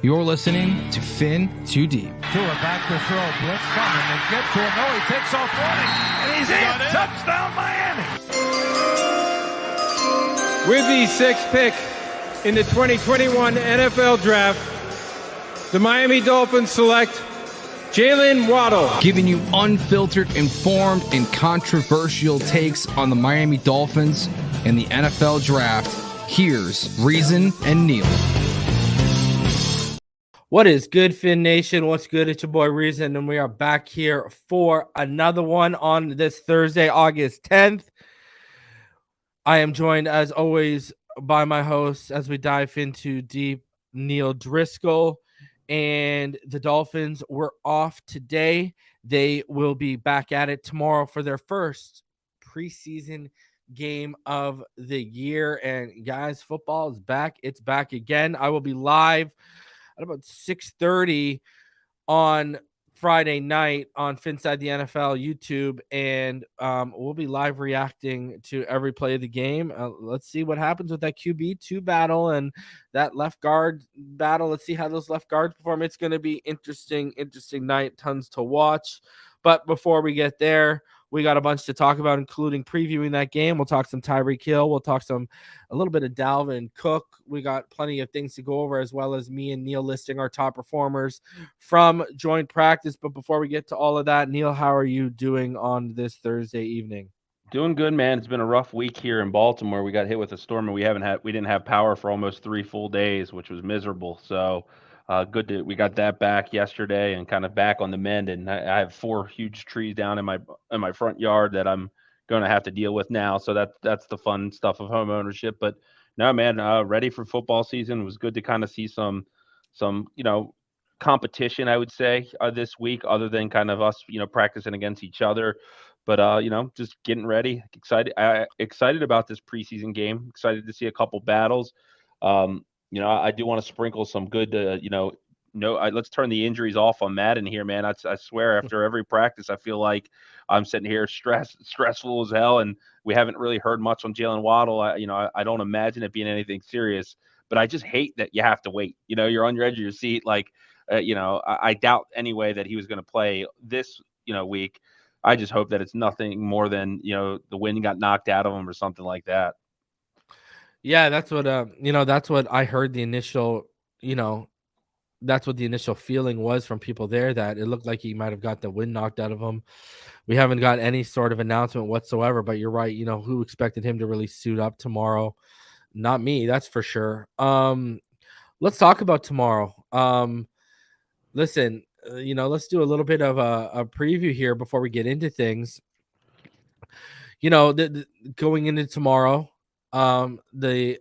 You're listening to Fin Too Deep. Tua back to throw. Blitz coming. They get to him. No, he takes off running. And he's in. Touchdown, Miami. With the sixth pick in the 2021 NFL Draft, the Miami Dolphins select Jalen Waddle. Giving you unfiltered, informed, and controversial takes on the Miami Dolphins and the NFL Draft. Here's Reason and Neal. What is good, Fin Nation? What's good? It's your boy Reason, and we are back here for another one on this Thursday, August 10th. I am joined, as always, by my host as we dive into deep, Neal Driscoll. And the Dolphins were off today. They will be back at it tomorrow for their first preseason game of the year. And guys, football is back. It's back again. I will be live at about 6:30 on Friday night on Phinside the NFL YouTube, and we'll be live reacting to every play of the game. Let's see what happens with that QB2 battle and that left guard battle. Let's see how those left guards perform. It's going to be interesting night, tons to watch. But before we get there, we got a bunch to talk about, including previewing that game. We'll talk some Tyreek Hill. We'll talk a little bit of Dalvin Cook. We got plenty of things to go over, as well as me and Neal listing our top performers from joint practice. But before we get to all of that, Neal, how are you doing on this Thursday evening? Doing good, man. It's been a rough week here in Baltimore. We got hit with a storm, and we didn't have power for almost 3 full days, which was miserable. So we got that back yesterday and kind of back on the mend. And I have 4 huge trees down in my front yard that I'm going to have to deal with now. So that's the fun stuff of home ownership. But no, man, ready for football season. It was good to kind of see some competition, I would say, this week, other than kind of us, practicing against each other. But just getting ready, excited about this preseason game. Excited to see a couple battles. I do want to sprinkle some good, let's turn the injuries off on Madden here, man. I swear, after every practice, I feel like I'm sitting here stressful as hell, and we haven't really heard much on Jalen Waddle. I don't imagine it being anything serious, but I just hate that you have to wait. You're on your edge of your seat. I doubt anyway that he was going to play this, week. I just hope that it's nothing more than, the wind got knocked out of him or something like that. Yeah, that's what that's what I heard. The initial, that's what the initial feeling was from people there, that it looked like he might have got the wind knocked out of him. We haven't got any sort of announcement whatsoever, but you're right. Who expected him to really suit up tomorrow? Not me, that's for sure. Let's talk about tomorrow. Listen, let's do a little bit of a preview here before we get into things. Going into tomorrow, this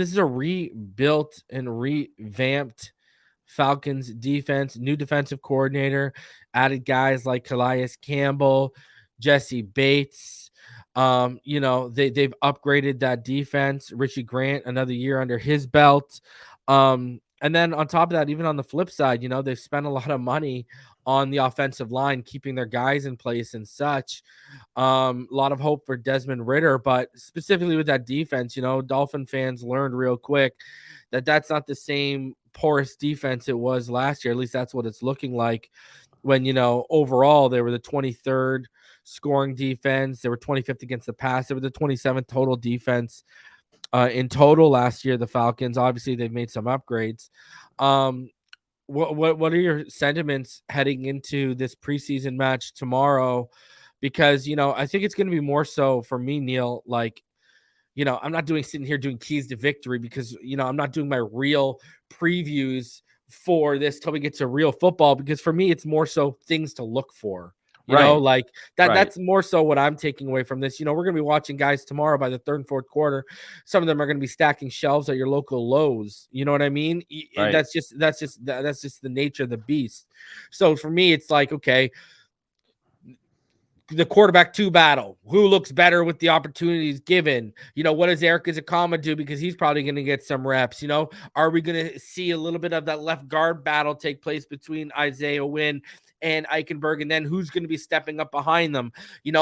is a rebuilt and revamped Falcons defense, new defensive coordinator, added guys like Calais Campbell, Jesse Bates. They've upgraded that defense. Richie Grant, another year under his belt. And then on top of that, even on the flip side, they've spent a lot of money on the offensive line, keeping their guys in place and such. A lot of hope for Desmond Ridder, but specifically with that defense, Dolphin fans learned real quick that that's not the same porous defense it was last year. At least that's what it's looking like when, overall they were the 23rd scoring defense. They were 25th against the pass. They were the 27th total defense in total last year, the Falcons. Obviously, they've made some upgrades. What are your sentiments heading into this preseason match tomorrow? Because, I think it's going to be more so for me, Neal, I'm not sitting here doing keys to victory, because, I'm not doing my real previews for this till we get to real football, because for me, it's more so things to look for. That's more so what I'm taking away from this. We're going to be watching guys tomorrow by the 3rd and 4th quarter. Some of them are going to be stacking shelves at your local Lowe's. You know what I mean? Right. That's just the nature of the beast. So for me, it's like, okay, the quarterback 2 battle, who looks better with the opportunities given? What does Eric Ezekiel do? Because he's probably going to get some reps. Are we going to see a little bit of that left guard battle take place between Isaiah Wynn and Eichenberg, and then who's going to be stepping up behind them?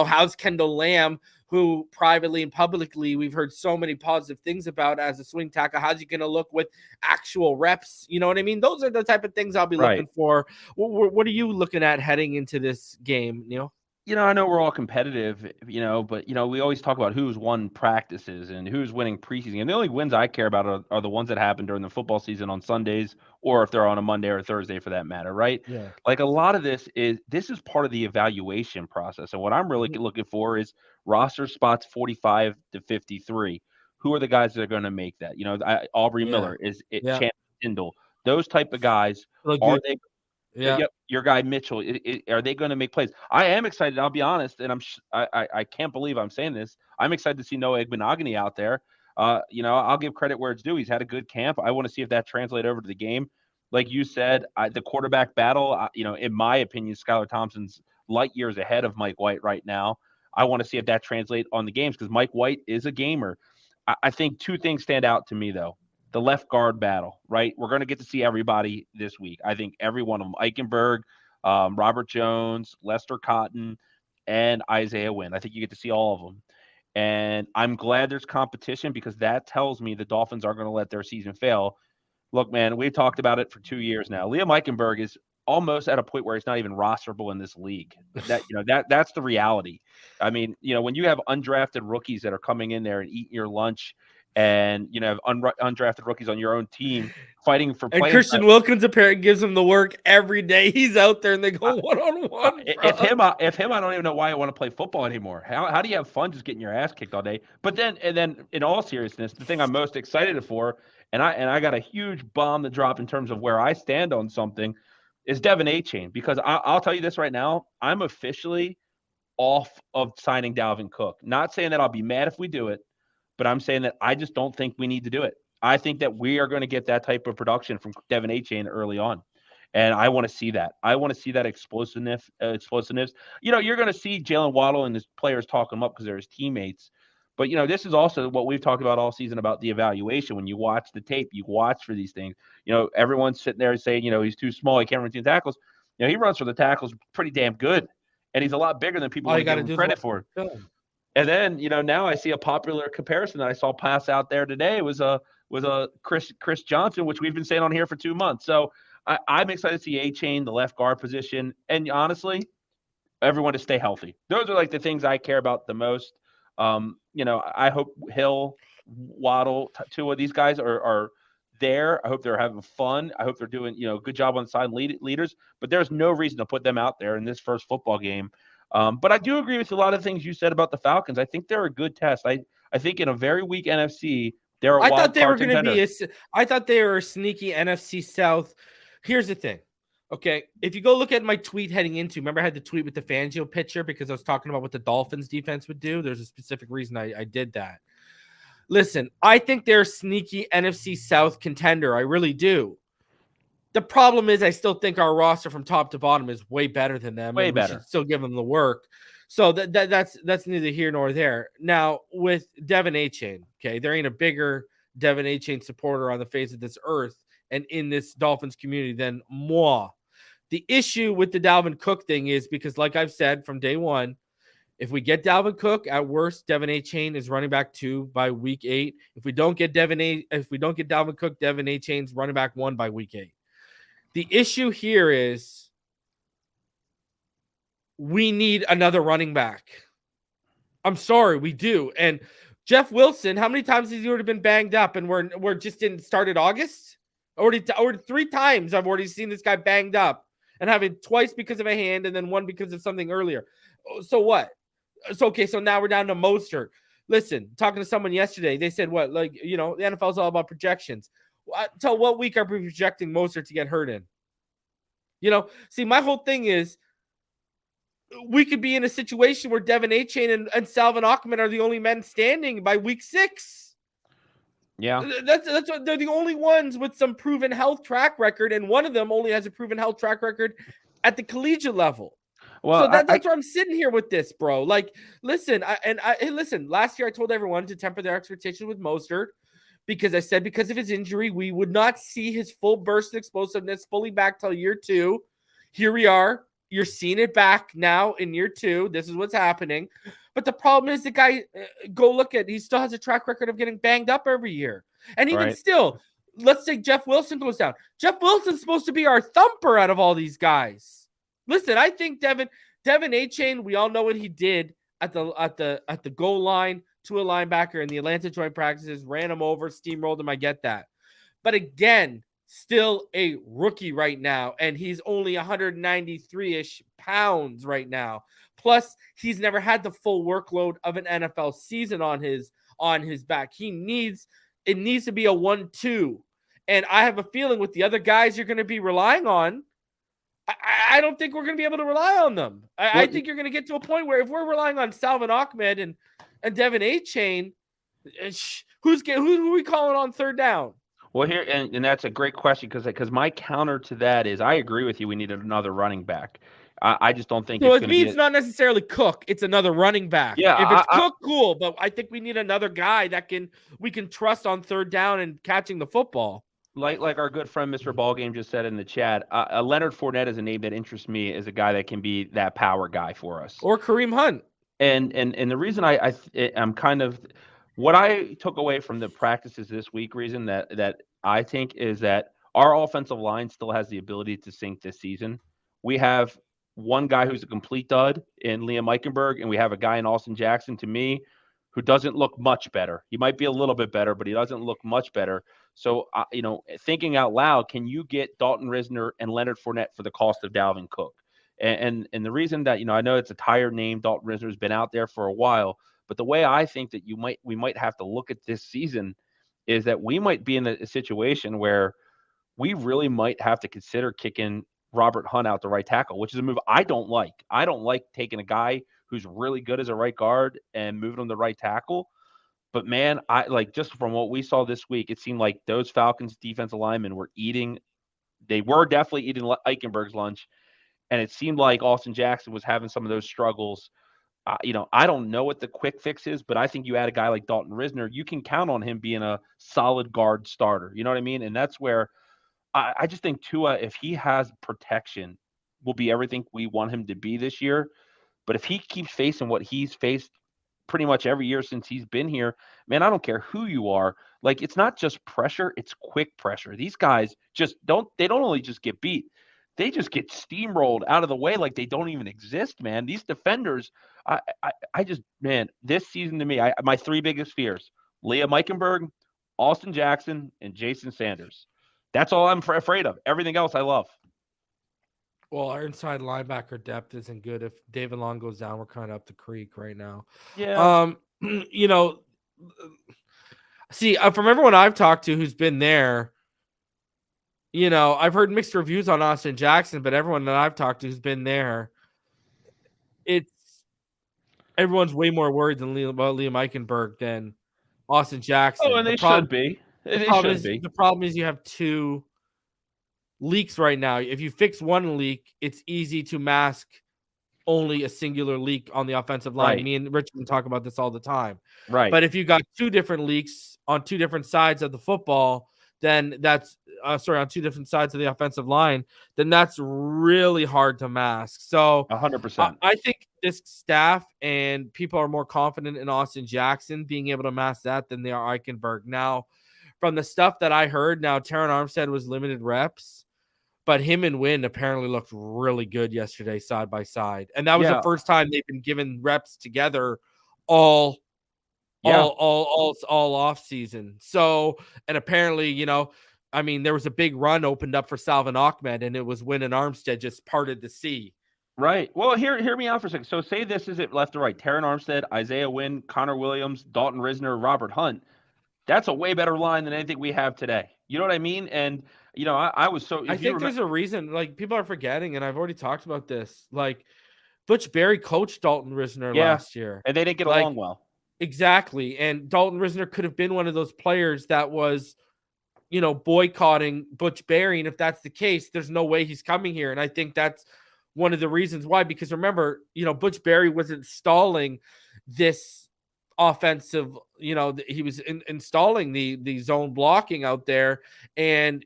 How's Kendall Lamb, who privately and publicly we've heard so many positive things about as a swing tackle? How's he going to look with actual reps? You know what I mean? Those are the type of things I'll be looking for. What are you looking at heading into this game, Neal? I know we're all competitive, but, we always talk about who's won practices and who's winning preseason. And the only wins I care about are the ones that happen during the football season on Sundays, or if they're on a Monday or Thursday for that matter, right? Yeah. Like a lot of this is part of the evaluation process. And what I'm really looking for is roster spots 45 to 53. Who are the guys that are going to make that? Aubrey Miller, Chan Tyndall, those type of guys. Are they? Yeah. Yep. Your guy Mitchell. Are they going to make plays? I am excited. I'll be honest, and I can't believe I'm saying this. I'm excited to see Noah Igbenogany out there. I'll give credit where it's due. He's had a good camp. I want to see if that translates over to the game. Like you said, the quarterback battle. In my opinion, Skylar Thompson's light years ahead of Mike White right now. I want to see if that translates on the games because Mike White is a gamer. I think two things stand out to me though. The left guard battle, right? We're going to get to see everybody this week. I think every one of them, Eichenberg, Robert Jones, Lester Cotton, and Isaiah Wynn. I think you get to see all of them. And I'm glad there's competition because that tells me the Dolphins aren't going to let their season fail. Look, man, we've talked about it for 2 years now. Liam Eichenberg is almost at a point where he's not even rosterable in this league. That's the reality. I mean, when you have undrafted rookies that are coming in there and eating your lunch, and have undrafted rookies on your own team fighting for playing. And Christian Wilkins apparently gives him the work every day. He's out there and they go one-on-one. If him, I don't even know why I want to play football anymore. How do you have fun just getting your ass kicked all day? But then in all seriousness, the thing I'm most excited for, and I got a huge bomb to drop in terms of where I stand on something, is Devin Achane. Because I'll tell you this right now, I'm officially off of signing Dalvin Cook. Not saying that I'll be mad if we do it, but I'm saying that I just don't think we need to do it. I think that we are going to get that type of production from Devin Achane early on. And I want to see that. I want to see that explosiveness. You're going to see Jalen Waddle and his players talk him up because they're his teammates. But, this is also what we've talked about all season about the evaluation. When you watch the tape, you watch for these things. Everyone's sitting there saying, he's too small. He can't run 2 tackles. He runs for the tackles pretty damn good. And he's a lot bigger than people want to give him credit for. And then, now I see a popular comparison that I saw pass out there today was a Chris Johnson, which we've been saying on here for 2 months. So I'm excited to see Achane, the left guard position, and honestly, everyone to stay healthy. Those are like the things I care about the most. I hope Hill, Waddle, Tua, these guys are there. I hope they're having fun. I hope they're doing, a good job on side leaders. But there's no reason to put them out there in this first football game. But I do agree with a lot of things you said about the Falcons. I think they're a good test. I think in a very weak NFC, they're a wild card I thought they were going contender. to be I thought they were a sneaky NFC South. Here's the thing. Okay, if you go look at my tweet heading into, remember I had the tweet with the Fangio picture because I was talking about what the Dolphins defense would do. There's a specific reason I did that. Listen, I think they're a sneaky NFC South contender. I really do. The problem is I still think our roster from top to bottom is way better than them. Way and better. We should still give them the work. So that's neither here nor there. Now, with Devin Achane, okay, there ain't a bigger Devin Achane supporter on the face of this earth and in this Dolphins community than moi. The issue with the Dalvin Cook thing is because, like I've said from day one, if we get Dalvin Cook, at worst, Devin Achane is running back 2 by week 8. If we don't get Dalvin Cook, Devin Achane's running back 1 by week 8. The issue here is we need another running back. I'm sorry, we do. And Jeff Wilson, how many times has he already been banged up and we're just in started August? Already 3 times I've already seen this guy banged up and having twice because of a hand and then 1 because of something earlier. So what? So okay, so now we're down to Mostert. Listen, talking to someone yesterday, they said what? The NFL is all about projections. Until what week are we projecting Mostert to get hurt in? See, my whole thing is we could be in a situation where Devin Achane and Salvin Ahmed are the only men standing by week 6. Yeah. That's what, they're the only ones with some proven health track record, and one of them only has a proven health track record at the collegiate level. Well, so that's where I'm sitting here with this, bro. Like, listen, listen, last year I told everyone to temper their expectations with Mostert because I said because of his injury, we would not see his full burst of explosiveness fully back till year 2. Here we are, You're seeing it back now in year 2. This is what's happening. But the problem is the guy, he still has a track record of getting banged up every year. And even still, let's say Jeff Wilson goes down. Jeff Wilson's supposed to be our thumper out of all these guys. Listen, I think Devin Achane, we all know what he did at the goal line to a linebacker in the Atlanta joint practices, ran him over, steamrolled him. I get that. But again, still a rookie right now, and he's only 193-ish pounds right now. Plus, he's never had the full workload of an NFL season on his back. It needs to be a 1-2. And I have a feeling with the other guys you're going to be relying on, I don't think we're going to be able to rely on them. I think you're going to get to a point where if we're relying on Salvon Ahmed and Devin Achane, who are we calling on third down? Well, here, and that's a great question because my counter to that is I agree with you. We need another running back. I just don't think so it's going to be. It's not necessarily Cook. It's another running back. Yeah, if it's Cook, cool. But I think we need another guy that we can trust on third down and catching the football. Like our good friend Mr. Ballgame just said in the chat, Leonard Fournette is a name that interests me as a guy that can be that power guy for us. Or Kareem Hunt. And the reason I'm kind of what I took away from the practices this week, reason that I think is that our offensive line still has the ability to sink this season. We have one guy who's a complete dud in Liam Eichenberg, and we have a guy in Austin Jackson, to me, who doesn't look much better. He might be a little bit better, but he doesn't look much better. So, thinking out loud, can you get Dalton Risner and Leonard Fournette for the cost of Dalvin Cook? And the reason that, I know it's a tired name, Dalton Risner has been out there for a while, but the way I think that we might have to look at this season is that we might be in a situation where we really might have to consider kicking Robert Hunt out the right tackle, which is a move I don't like. I don't like taking a guy who's really good as a right guard and moving him to right tackle. But man, I like just from what we saw this week, it seemed like those Falcons defensive linemen were definitely eating Eichenberg's lunch. And it seemed like Austin Jackson was having some of those struggles. I don't know what the quick fix is, but I think you add a guy like Dalton Risner, you can count on him being a solid guard starter. You know what I mean? And that's where I just think Tua, if he has protection, will be everything we want him to be this year. But if he keeps facing what he's faced pretty much every year since he's been here, man, I don't care who you are. Like, it's not just pressure, it's quick pressure. These guys don't only just get beat, they just get steamrolled out of the way like they don't even exist, man. These defenders, this season to me, my three biggest fears: Liam Eichenberg, Austin Jackson, and Jason Sanders. That's all I'm afraid of. Everything else I love. Well, our inside linebacker depth isn't good. If David Long goes down, we're kind of up the creek right now. Yeah. See, from everyone I've talked to who's been there, I've heard mixed reviews on Austin Jackson, but everyone that I've talked to who's been there, everyone's way more worried about Liam Eichenberg than Austin Jackson. Oh, and they should be. The problem is you have two leaks right now. If you fix one leak, it's easy to mask only a singular leak on the offensive line. Right. Me and Richard talk about this all the time. Right. But if you got two different leaks on two different sides of the football, then that's on two different sides of the offensive line, then that's really hard to mask. So 100%. I think this staff and people are more confident in Austin Jackson being able to mask that than they are Eichenberg. Now, from the stuff that I heard, Terron Armstead was limited reps, but him and Wynn apparently looked really good yesterday side by side. And that was the first time they've been given reps together all off season. So, and apparently, there was a big run opened up for Salvon Ahmed, and it was Wynn and Armstead just parted the sea. Right. Well, hear me out for a second. So say this is it left to right: Terron Armstead, Isaiah Wynn, Connor Williams, Dalton Risner, Robert Hunt. That's a way better line than anything we have today. You know what I mean? And I was so. I think there's a reason. Like, people are forgetting, and I've already talked about this. Like, Butch Barry coached Dalton Risner last year, and they didn't get along well. Exactly. And Dalton Risner could have been one of those players that was, boycotting Butch Barry. And if that's the case, there's no way he's coming here. And I think that's one of the reasons why, because remember, Butch Barry was installing this offensive, he was installing the zone blocking out there. And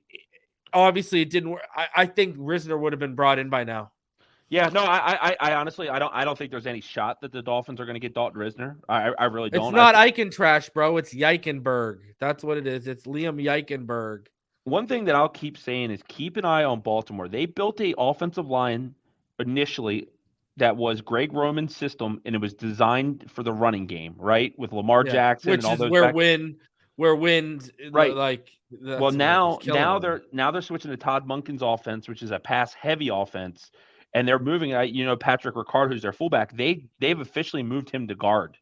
obviously it didn't work. I think Risner would have been brought in by now. Yeah, no, I honestly, I don't think there's any shot that the Dolphins are going to get Dalton Risner. I really don't. It's not Eichen trash, bro. It's Eichenberg. That's what it is. It's Liam Eichenberg. One thing that I'll keep saying is keep an eye on Baltimore. They built a offensive line initially that was Greg Roman's system, and it was designed for the running game, right? With Lamar Jackson Which and all is those where back. wins Right. like Well, now they're they're switching to Todd Monken's offense, which is a pass heavy offense, and they're moving. Patrick Ricard, who's their fullback. They've officially moved him to guard.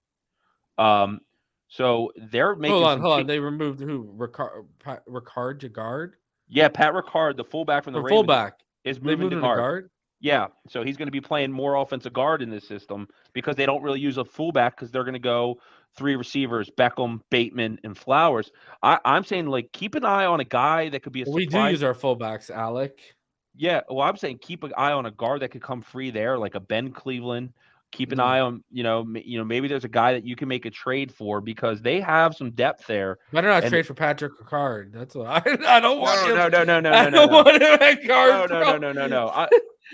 So they're making. Hold on. They removed who? Ricard to guard. Yeah, Pat Ricard, the fullback from the Ravens, fullback is they moving moved to him guard. Yeah, so he's going to be playing more offensive guard in this system because they don't really use a fullback because they're going to go 3 receivers: Beckham, Bateman, and Flowers. I'm saying like keep an eye on a guy that could be a surprise. We do use our fullbacks, Alec. Yeah, well, I'm saying keep an eye on a guard that could come free there, like a Ben Cleveland. Keep an eye on, maybe there's a guy that you can make a trade for because they have some depth there. Better not trade for Patrick Ricard. That's what I don't want him. No. I don't want him at guard. No.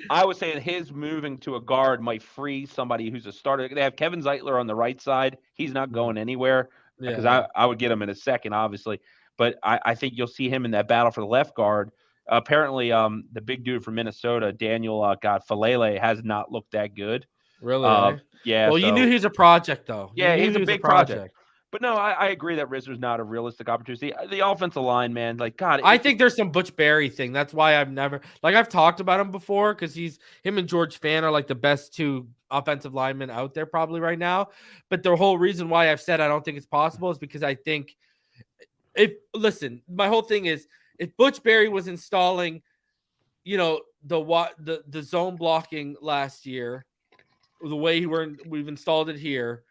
I was saying his moving to a guard might free somebody who's a starter. They have Kevin Zeitler on the right side. He's not going anywhere because I would get him in a second, obviously. But I think you'll see him in that battle for the left guard. Apparently, the big dude from Minnesota, Daniel Falele, has not looked that good. Really? Yeah. Well, you knew he was a project, though. Yeah, he's a big project. But no, I agree that Rizner's not a realistic opportunity. The offensive line, man, like God. I think there's some Butch Barry thing. That's why I've talked about him before because him and George Fan are like the best 2 offensive linemen out there probably right now. But the whole reason why I've said I don't think it's possible is because I think my whole thing is if Butch Barry was installing, the zone blocking last year, the way we've installed it here,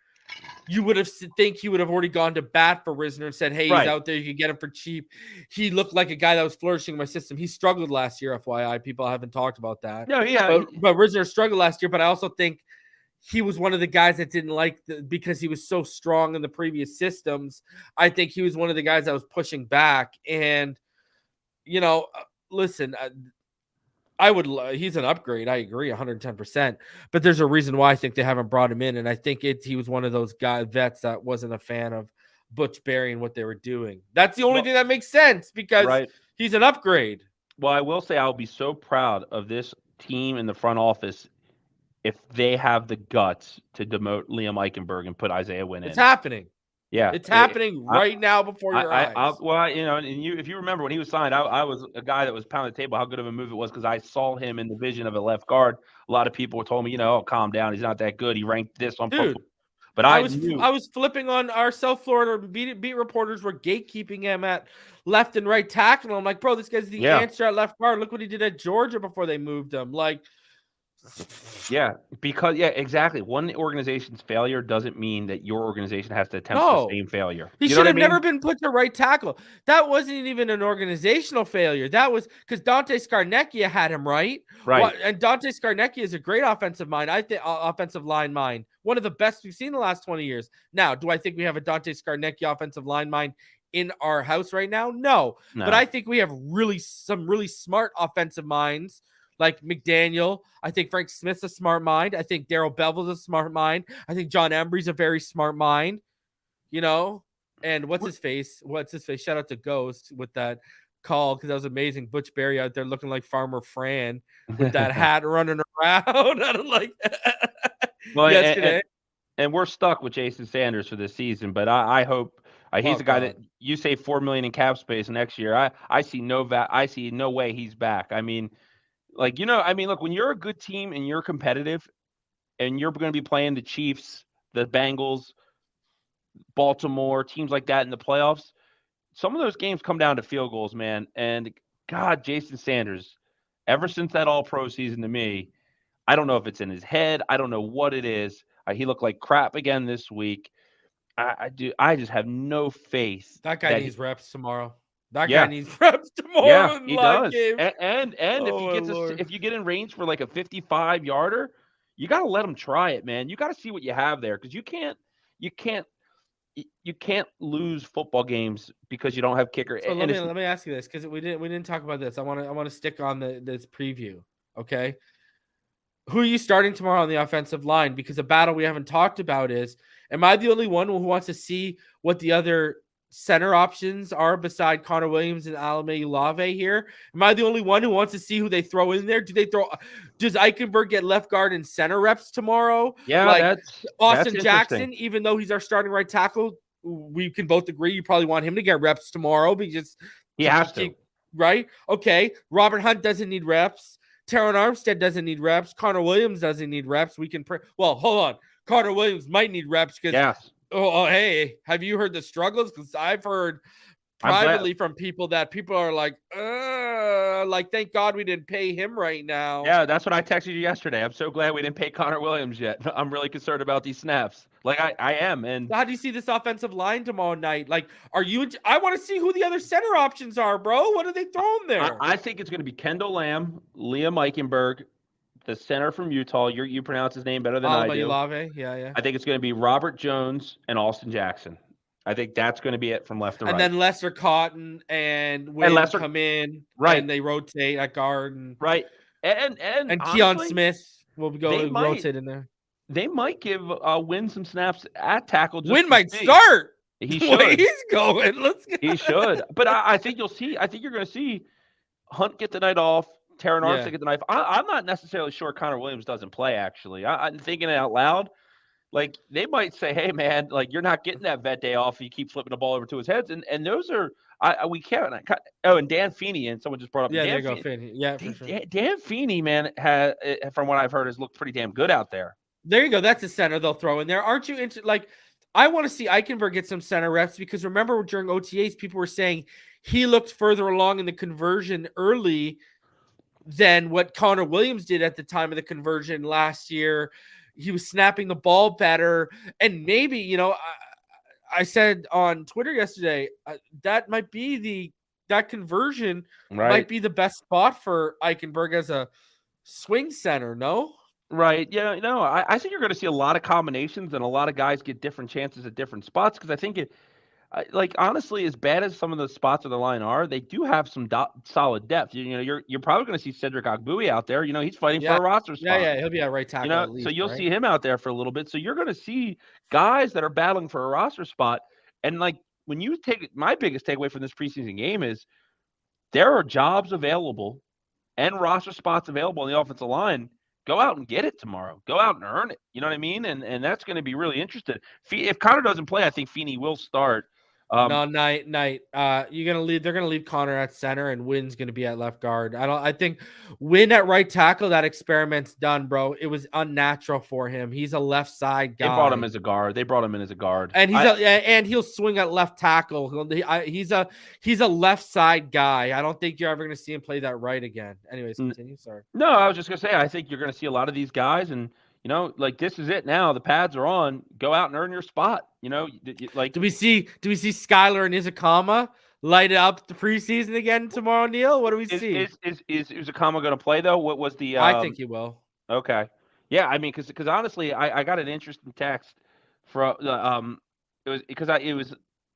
you would have think he would have already gone to bat for Risner and said, hey, he's out there. You can get him for cheap. He looked like a guy that was flourishing in my system. He struggled last year, FYI. People haven't talked about that. No, yeah. But Risner struggled last year, but I also think he was one of the guys that didn't like because he was so strong in the previous systems. I think he was one of the guys that was pushing back. And, listen, he's an upgrade. I agree 110%, but there's a reason why I think they haven't brought him in. And I think he was one of those vets that wasn't a fan of Butch Barry and what they were doing. That's the only thing that makes sense because he's an upgrade. Well, I will say I'll be so proud of this team in the front office if they have the guts to demote Liam Eichenberg and put Isaiah Wynn in. It's happening. Yeah, it's happening right now before your eyes. If you remember when he was signed, I was a guy that was pounding the table how good of a move it was because I saw him in the vision of a left guard. A lot of people were told me, calm down, he's not that good. He ranked this on football. But I was flipping on our South Florida beat reporters were gatekeeping him at left and right tackle. I'm like, bro, this guy's the answer at left guard. Look what he did at Georgia before they moved him. Like. Yeah, because exactly. One organization's failure doesn't mean that your organization has to attempt the same failure. He should have never been put to right tackle. That wasn't even an organizational failure. That was because Dante Scarnecchia had him right. And Dante Scarnecchia is a great offensive mind. I think offensive line mind, one of the best we've seen in the last 20 years. Now, do I think we have a Dante Scarnecchia offensive line mind in our house right now? No. But I think we have some really smart offensive minds. Like McDaniel, I think Frank Smith's a smart mind. I think Darrell Bevel's a smart mind. I think John Embry's a very smart mind. And what's his face? Shout out to Ghost with that call because that was amazing. Butch Barry out there looking like Farmer Fran with that hat running around. I don't like that. Well, yesterday. And we're stuck with Jason Sanders for this season, but I hope he's a guy that you say $4 million in cap space next year. I see no way he's back. I mean. Look, when you're a good team and you're competitive and you're going to be playing the Chiefs, the Bengals, Baltimore, teams like that in the playoffs, some of those games come down to field goals, man. And God, Jason Sanders, ever since that all-pro season to me, I don't know if it's in his head. I don't know what it is. He looked like crap again this week. I just have no faith. That guy needs reps tomorrow. That guy needs reps tomorrow. Yeah, he does. Game. And if you get in range for like a 55-yarder, you got to let him try it, man. You got to see what you have there because you can't lose football games because you don't have kicker. So let me ask you this because we didn't talk about this. I want to stick on this preview. Okay, Who are you starting tomorrow on the offensive line? Because a battle we haven't talked about is, am I the only one who wants to see what the other center options are beside Connor Williams and Alame here? Am I the only one who wants to see who they throw in there? Does Eichenberg get left guard and center reps tomorrow? Yeah, Like that's Austin interesting. Jackson, even though he's our starting right tackle, we can both agree you probably want him to get reps tomorrow because He has to. Right? Okay. Robert Hunt doesn't need reps. Teron Armstead doesn't need reps. Connor Williams doesn't need reps. Well, hold on. Connor Williams might need reps because, Yes. Hey, have you heard the struggles? Because I've heard privately from people that people are like, thank God we didn't pay him right now. Yeah, that's what I texted you yesterday. I'm so glad we didn't pay Connor Williams yet. I'm really concerned about these snaps. Like I am. And how do you see this offensive line tomorrow night? Like, I want to see who the other center options are, bro. What are they throwing there? I think it's going to be Kendall Lamb, Liam Eichenberg, the center from Utah. You pronounce his name better than I do. Yeah. I think it's going to be Robert Jones and Austin Jackson. I think that's going to be it from left to right. And then Lester Cotton and Wynn come in, right? And they rotate at guard, and and Keon Smith will rotate in there. They might give Wynn some snaps at tackle. Wynn might start. He should. He's going. He should. But I think you'll see. I think you're going to see Hunt get the night off. Teron Armstead get the night off. I'm not necessarily sure Connor Williams doesn't play. Actually, I'm thinking it out loud. Like they might say, "Hey, man, like you're not getting that vet day off if you keep flipping the ball over to his heads." And those are we can't. And Dan Feeney, and someone just brought up. Yeah, Dan there you go, Feeney. Yeah, for sure. Dan Feeney, man, has from what I've heard, has looked pretty damn good out there. There you go. That's a center they'll throw in there. Aren't you into like? I want to see Eichenberg get some center reps because remember during OTAs, people were saying he looked further along in the conversion early than what Connor Williams did at the time of the conversion last year. He was snapping the ball better. And maybe, I said on Twitter yesterday, that might be that conversion might be the best spot for Eichenberg as a swing center, no? Right. Yeah, I think you're going to see a lot of combinations and a lot of guys get different chances at different spots because I think honestly, as bad as some of the spots of the line are, they do have some solid depth. You're probably going to see Cedric Ogbuehi out there. He's fighting for a roster spot. Yeah, he'll be at right tackle. At least, so you'll see him out there for a little bit. So you're going to see guys that are battling for a roster spot. And like when you take my biggest takeaway from this preseason game is there are jobs available and roster spots available on the offensive line. Go out and get it tomorrow. Go out and earn it. You know what I mean? And that's going to be really interesting. If Connor doesn't play, I think Feeney will start. No, night. You're gonna leave. They're gonna leave Connor at center, and Wynn's gonna be at left guard. I think Wynn at right tackle. That experiment's done, bro. It was unnatural for him. He's a left side guy. They brought him as a guard. And he'll swing at left tackle. He's a left side guy. I don't think you're ever gonna see him play that right again. Anyways, continue. Sorry. No, I was just gonna say I think you're gonna see a lot of these guys and. Like this is it now. The pads are on. Go out and earn your spot. Like do we see Skylar and Izakama light up the preseason again tomorrow, Neal? What do we see? Is Izakama going to play though? What was the? I think he will. Okay, yeah. I mean, because honestly, I got an interesting text from it was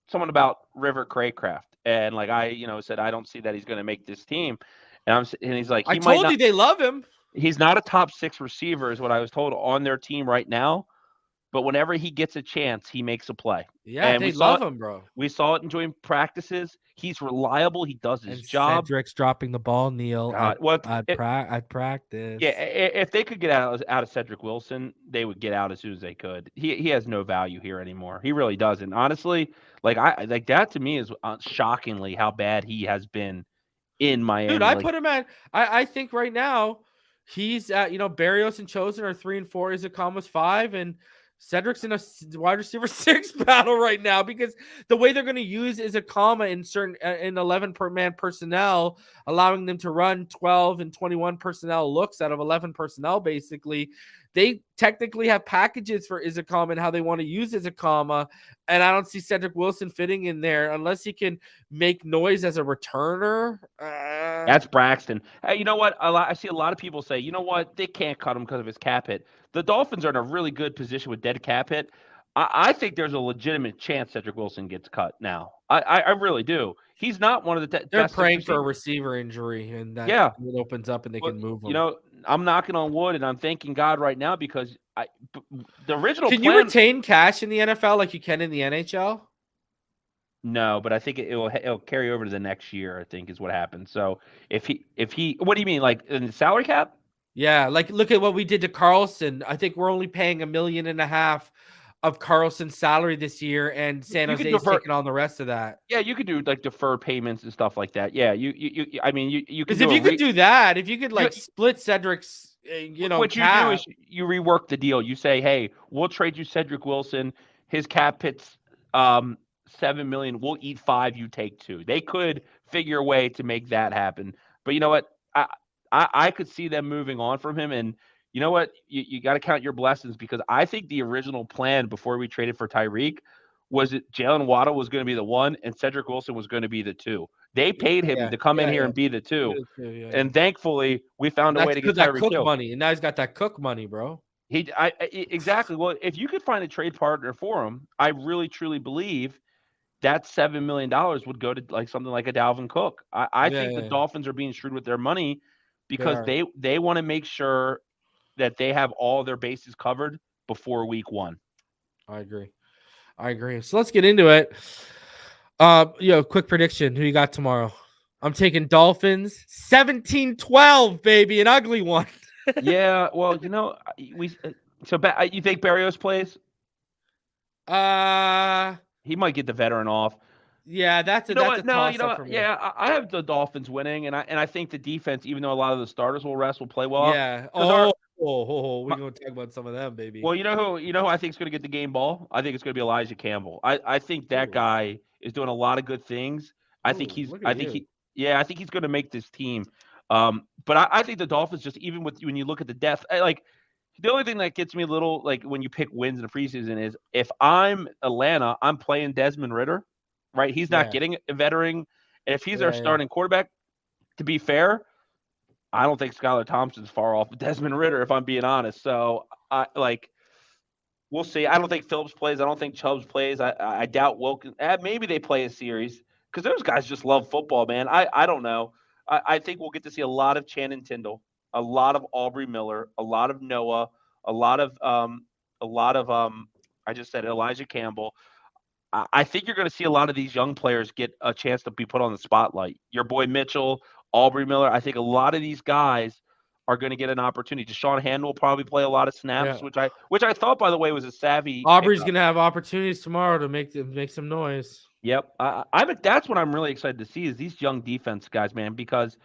someone about River Craycraft and like I said I don't see that he's going to make this team, and he's like I told you they love him. He's not a top 6 receiver, is what I was told on their team right now. But whenever he gets a chance, he makes a play. Yeah, and they love him, bro. We saw it in joint practices. He's reliable. He does his job. Cedric's dropping the ball, Neal. I'd practice. Yeah, if they could get out of Cedric Wilson, they would get out as soon as they could. He has no value here anymore. He really doesn't. Honestly, like that to me is shockingly how bad he has been in Miami. Dude, I put him at. I think right now. He's at, Barrios and Chosen are 3 and 4. Izakama's 5, and Cedric's in a wide receiver 6 battle right now because the way they're going to use Izakama in 11-man personnel, allowing them to run 12 and 21 personnel looks out of 11 personnel, basically. They technically have packages for Izakama and how they want to use Izakama, and I don't see Cedric Wilson fitting in there unless he can make noise as a returner. That's Braxton. Hey, you know what? I see a lot of people say, you know what? They can't cut him because of his cap hit. The Dolphins are in a really good position with dead cap hit. I think there's a legitimate chance Cedric Wilson gets cut now. I really do. He's not one of the They're praying for a receiver injury, and that it opens up and they can move him. I'm knocking on wood and I'm thanking God right now because the original Can plan. you retain cash in the NFL like you can in the NHL? No, but I think it'll carry over to the next year, I think is what happens. So if he what do you mean, like in the salary cap? Yeah, like look at what we did to Carlson. I think we're only paying $1.5 million of Carlson's salary this year, and San You could Jose's defer. taking on the rest of that. Yeah, you could do like defer payments and stuff like that. Yeah, I mean, you can Because if you could do that, if you could like split Cedric's, what you do is you rework the deal. You say, hey, we'll trade you Cedric Wilson. His cap hits $7 million. We'll eat 5. You take 2. They could figure a way to make that happen. But you know what? I could see them moving on from him. And you know what? You got to count your blessings because I think the original plan before we traded for Tyreek was that Jalen Waddle was going to be the 1 and Cedric Wilson was going to be the 2. They paid him to come in here and be the 2. And thankfully, we found a way to get Tyreek Hill. Money, and now he's got that Cook money, bro. Exactly. Well, if you could find a trade partner for him, I really truly believe that $7 million would go to like something like a Dalvin Cook. I think the Dolphins are being shrewd with their money because they want to make sure that they have all their bases covered before week 1. I agree. So let's get into it. Quick prediction. Who you got tomorrow? I'm taking Dolphins 17-12, baby, an ugly one. Yeah, well, you think Berrios plays? He might get the veteran off. Yeah, that's a toss-up for me. Yeah, I have the Dolphins winning, and I think the defense, even though a lot of the starters will play well. Yeah. We're gonna talk about some of them, baby. Well, you know who I think is going to get the game ball? I think it's going to be Elijah Campbell. I think that guy is doing a lot of good things. I think he's going to make this team. But I think the Dolphins, just even when you look at the depth, the only thing that gets me a little like when you pick wins in the preseason is if I'm Atlanta, I'm playing Desmond Ridder, right? He's not getting a veteran. And if he's our starting quarterback, to be fair, I don't think Skylar Thompson's far off with Desmond Ridder, if I'm being honest. So we'll see. I don't think Phillips plays. I don't think Chubbs plays. I doubt Wilkins. Maybe they play a series because those guys just love football, man. I don't know. I think we'll get to see a lot of Channing Tindall, a lot of Aubrey Miller, a lot of Noah, a lot of I just said Elijah Campbell. I think you're going to see a lot of these young players get a chance to be put on the spotlight. Your boy Mitchell, Aubrey Miller. I think a lot of these guys are going to get an opportunity. Deshaun Hand will probably play a lot of snaps, which I thought, by the way, was a savvy. Aubrey's going to have opportunities tomorrow to make some noise. Yep, that's what I'm really excited to see is these young defense guys, man, because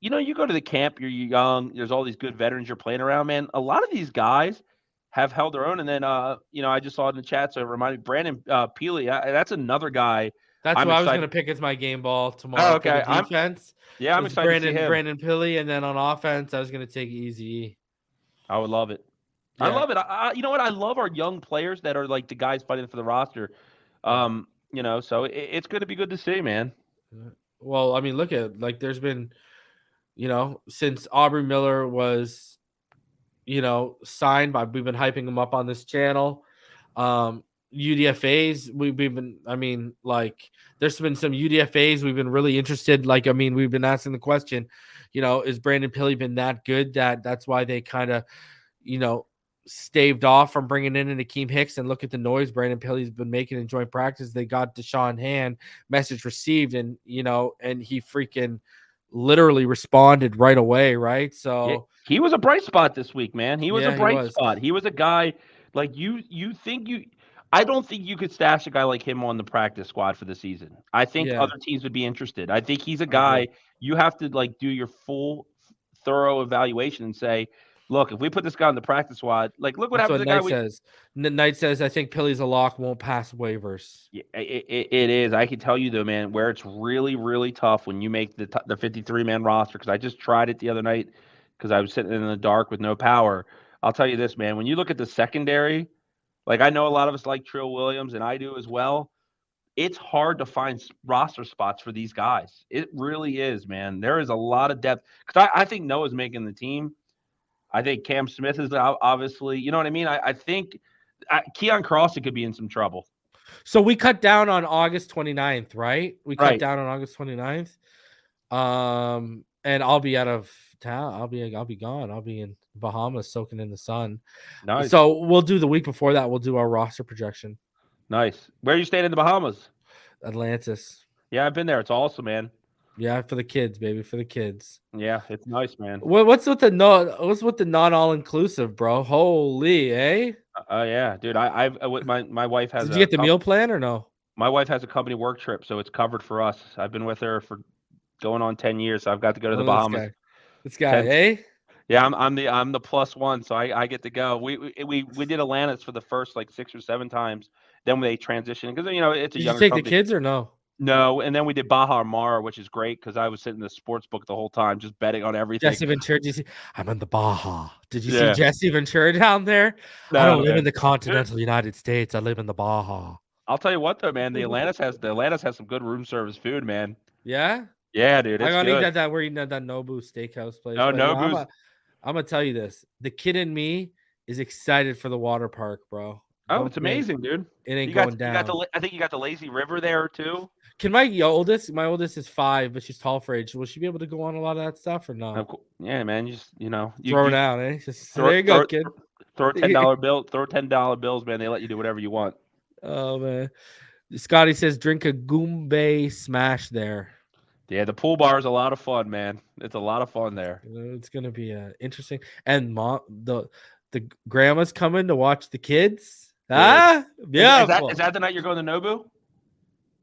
you go to the camp, you're young, there's all these good veterans you're playing around, man. A lot of these guys have held their own, and then I just saw it in the chat, so it reminded me, Brandon Peely. That's another guy. That's who I was going to pick as my game ball tomorrow. Okay, for the defense. I'm excited to see him. Brandon Peely, and then on offense, I was going to take Easy. I would love it. Yeah. I love it. You know what? I love our young players that are like the guys fighting for the roster. So it's going to be good to see, man. Well, I mean, look at there's been, since Aubrey Miller was, signed we've been hyping him up on this channel. UDFAs, we've been, there's been some UDFAs we've been really interested. We've been asking the question, is Brandon Peely been that good that's why they kind of, staved off from bringing in Akeem Hicks? And look at the noise Brandon Peely's been making in joint practice. They got Deshaun Hand, message received, and and he freaking literally responded right away, right? So yeah, he was a bright spot this week, man. He was a bright spot. He was a guy I don't think you could stash a guy like him on the practice squad for the season. I think other teams would be interested. I think he's a guy you have to do your full thorough evaluation and say, look, if we put this guy on the practice squad, look what happens to the guy. Says. Knight says, I think Peely's a lock, won't pass waivers. Yeah, it is. I can tell you, though, man, where it's really, really tough when you make the 53-man roster, because I just tried it the other night because I was sitting in the dark with no power. I'll tell you this, man, when you look at the secondary, I know a lot of us like Trill Williams, and I do as well. It's hard to find roster spots for these guys. It really is, man. There is a lot of depth. Because I think Noah's making the team. I think Cam Smith is obviously, you know what I mean? I think Keon Crossan could be in some trouble. So we cut down on August 29th, right? We cut down on August 29th. And I'll be out of town. I'll be gone. I'll be in Bahamas soaking in the sun. Nice. So we'll do the week before that. We'll do our roster projection. Nice. Where are you staying in the Bahamas? Atlantis. Yeah, I've been there. It's awesome, man. Yeah, for the kids, baby, for the kids. Yeah, it's nice, man. What's with the non all inclusive, bro? Holy, eh? Yeah, dude. My wife has. Did you get the meal plan or no? My wife has a company work trip, so it's covered for us. I've been with her for going on 10 years, so I've got to go to the Bahamas. This guy, eh? Yeah, I'm the plus one, so I get to go. We did Atlantis for the first like 6 or 7 times. Then they transitioned because it's a Did younger you take company. the kids or no? No, and then we did Baja Mar, which is great because I was sitting in the sports book the whole time, just betting on everything. Jesse Ventura, I'm in the Baja. Did you see Jesse Ventura down there? No, I don't live in the continental United States. I live in the Baja. I'll tell you what though, man, the Atlantis has some good room service food, man. Yeah? Yeah, dude. I It's gotta good. eat that we're eating at that Nobu steakhouse place. No, But, yeah, Nobu's. I'm gonna tell you this. The kid in me is excited for the water park, bro. Oh, it's amazing, dude. It ain't going down. I think you got the lazy river there too. Can my oldest is 5, but she's tall for age. Will she be able to go on a lot of that stuff or no? Yeah, man. You just throw it out, eh? There you go, kid. Throw $10 bill. Throw $10 bills, man. They let you do whatever you want. Oh man. Scotty says drink a Goombay smash there. Yeah, the pool bar is a lot of fun, man. It's a lot of fun there. It's gonna be interesting. And the grandma's coming to watch the kids. Yeah. Yeah. Is that the night you're going to Nobu?